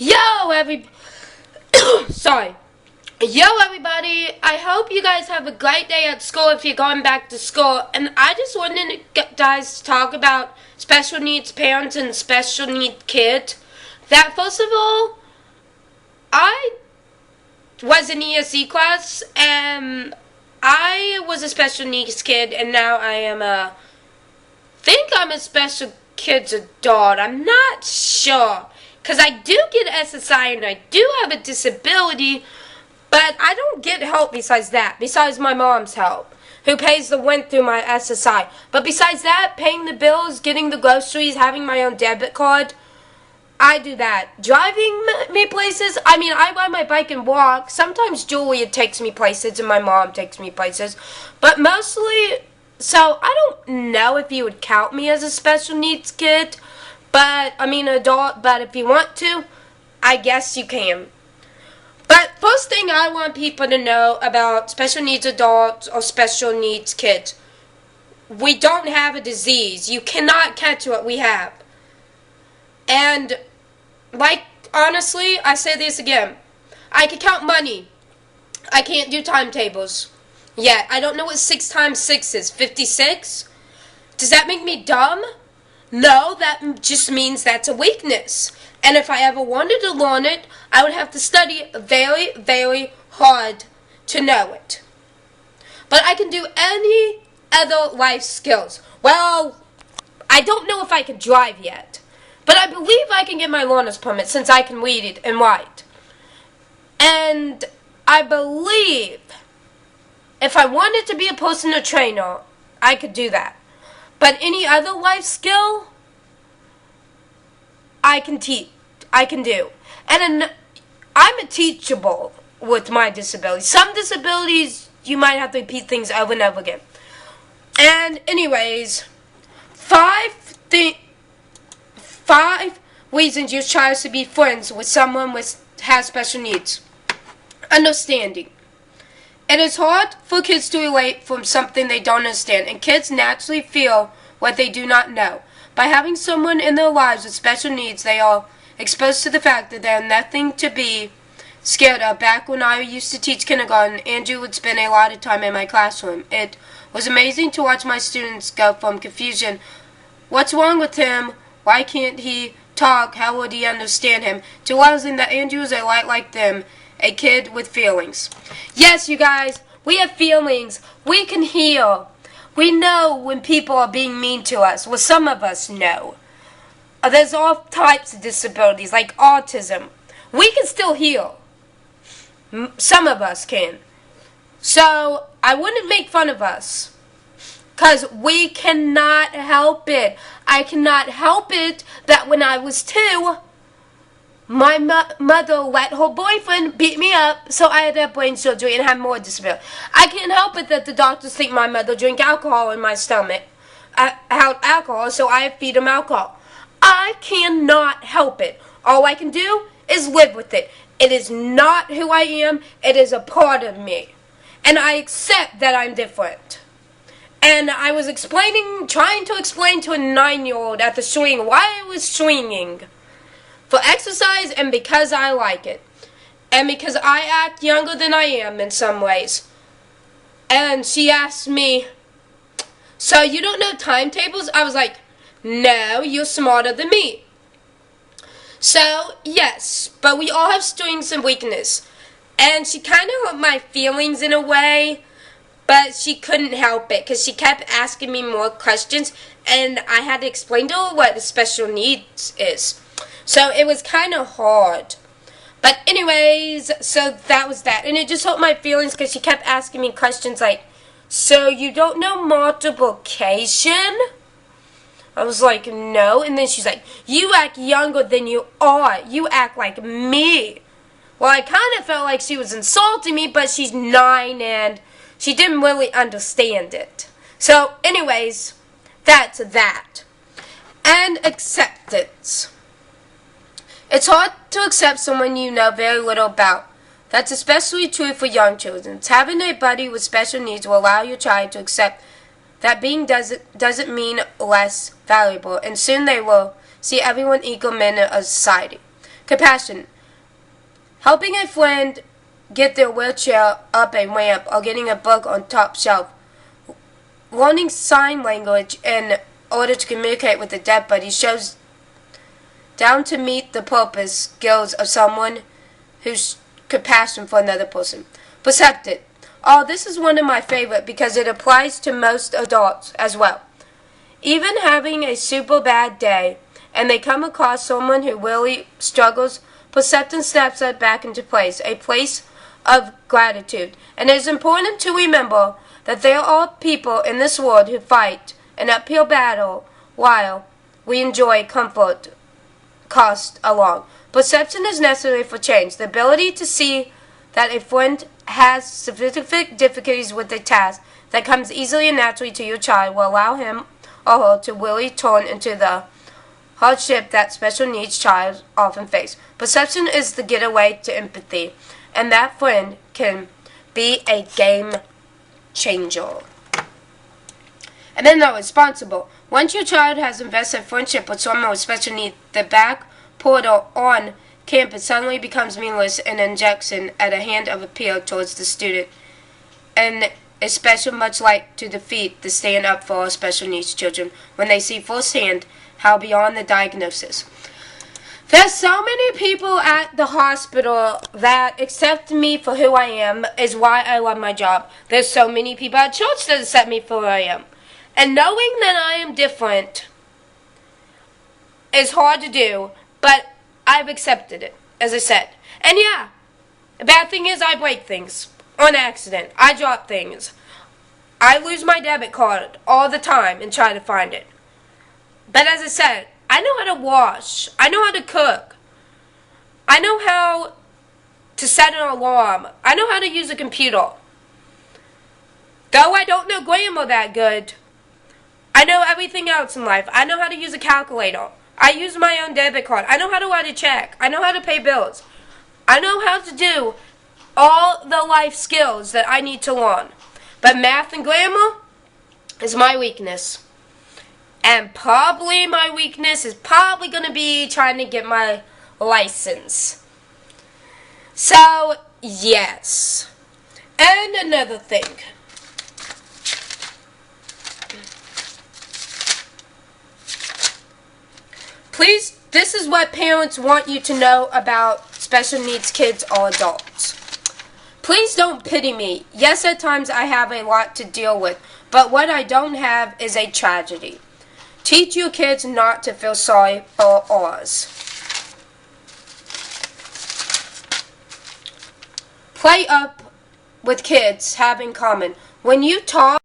Yo, sorry. Yo, everybody. I hope you guys have a great day at school if you're going back to school. And I just wanted to guys to talk about special needs parents and special needs kids. That first of all, I was in ESE class and I was a special needs kid, and now I'm a special kids adult. I'm not sure. Because I do get SSI and I do have a disability, but I don't get help besides my mom's help, who pays the rent through my SSI. But besides that, paying the bills, getting the groceries, having my own debit card, I do that. Driving me places, I ride my bike and walk. Sometimes Julia takes me places and my mom takes me places. But mostly, so I don't know if you would count me as a special needs kid. Adult, but if you want to, I guess you can. But first thing I want people to know about special needs adults or special needs kids, we don't have a disease. You cannot catch what we have. And, honestly, I say this again. I can count money. I can't do timetables yet. I don't know what 6 times 6 is. 56? Does that make me dumb? No, that just means that's a weakness. And if I ever wanted to learn it, I would have to study very, very hard to know it. But I can do any other life skills. Well, I don't know if I can drive yet. But I believe I can get my learner's permit since I can read it and write. And I believe if I wanted to be a personal trainer, I could do that. But any other life skill, I can do. And I'm teachable with my disability. Some disabilities, you might have to repeat things over and over again. And anyways, 5 reasons you try to be friends with someone has special needs. Understanding. It is hard for kids to relate from something they don't understand, and kids naturally feel what they do not know. By having someone in their lives with special needs, they are exposed to the fact that they have nothing to be scared of. Back when I used to teach kindergarten, Andrew would spend a lot of time in my classroom. It was amazing to watch my students go from confusion, what's wrong with him, why can't he talk, how would he understand him, to realizing that Andrew is a lot like them, a kid with feelings. Yes, you guys, we have feelings. We can heal. We know when people are being mean to us. Well, some of us know. There's all types of disabilities, like autism. We can still heal. Some of us can. So, I wouldn't make fun of us. Because we cannot help it. I cannot help it that when I was 2, my mother let her boyfriend beat me up, so I had to have brain surgery and have more disability. I can't help it that the doctors think my mother drank alcohol in my stomach. So I feed him alcohol. I cannot help it. All I can do is live with it. It is not who I am. It is a part of me. And I accept that I'm different. And I was trying to explain to a 9-year-old at the swing why I was swinging. For exercise and because I like it. And because I act younger than I am in some ways. And she asked me, so you don't know timetables? I was like, no, you're smarter than me. So, yes, but we all have strengths and weaknesses. And she kind of hurt my feelings in a way, but she couldn't help it because she kept asking me more questions, and I had to explain to her what the special needs is. So it was kind of hard. But anyways, so that was that. And it just hurt my feelings because she kept asking me questions like, so you don't know multiplication? I was like, no. And then she's like, you act younger than you are. You act like me. Well, I kind of felt like she was insulting me, but she's 9 and she didn't really understand it. So anyways, that's that. And acceptance. It's hard to accept someone you know very little about. That's especially true for young children. Having a buddy with special needs will allow your child to accept that being doesn't mean less valuable, and soon they will see everyone equal men in a society. Compassion. Helping a friend get their wheelchair up a ramp or getting a book on top shelf. Learning sign language in order to communicate with a deaf buddy shows down to meet the purpose skills of someone who's compassion for another person. Perceptive. Oh, this is one of my favorite because it applies to most adults as well. Even having a super bad day and they come across someone who really struggles, perception snaps that back into place, a place of gratitude. And it is important to remember that there are people in this world who fight an uphill battle while we enjoy comfort cost along. Perception is necessary for change. The ability to see that a friend has significant difficulties with a task that comes easily and naturally to your child will allow him or her to really turn into the hardship that special needs child often face. Perception is the getaway to empathy, and that friend can be a game changer. And then they're responsible. Once your child has invested friendship with someone with special needs, the back portal on campus suddenly becomes meaningless and injection at a hand of appeal towards the student, and especially much like to defeat the stand up for all special needs children when they see firsthand how beyond the diagnosis. There's so many people at the hospital that accept me for who I am is why I love my job. There's so many people at church that accept me for who I am. And knowing that I am different is hard to do, but I've accepted it, as I said. And yeah, the bad thing is I break things on accident. I drop things. I lose my debit card all the time and try to find it. But as I said, I know how to wash. I know how to cook. I know how to set an alarm. I know how to use a computer. Though I don't know grammar that good, I know everything else in life. I know how to use a calculator. I use my own debit card. I know how to write a check. I know how to pay bills. I know how to do all the life skills that I need to learn. But math and grammar is my weakness. And probably my weakness is probably going to be trying to get my license. So, yes. And another thing. Please, this is what parents want you to know about special needs kids or adults. Please don't pity me. Yes, at times I have a lot to deal with, but what I don't have is a tragedy. Teach your kids not to feel sorry for ours. Play up with kids have in common. When you talk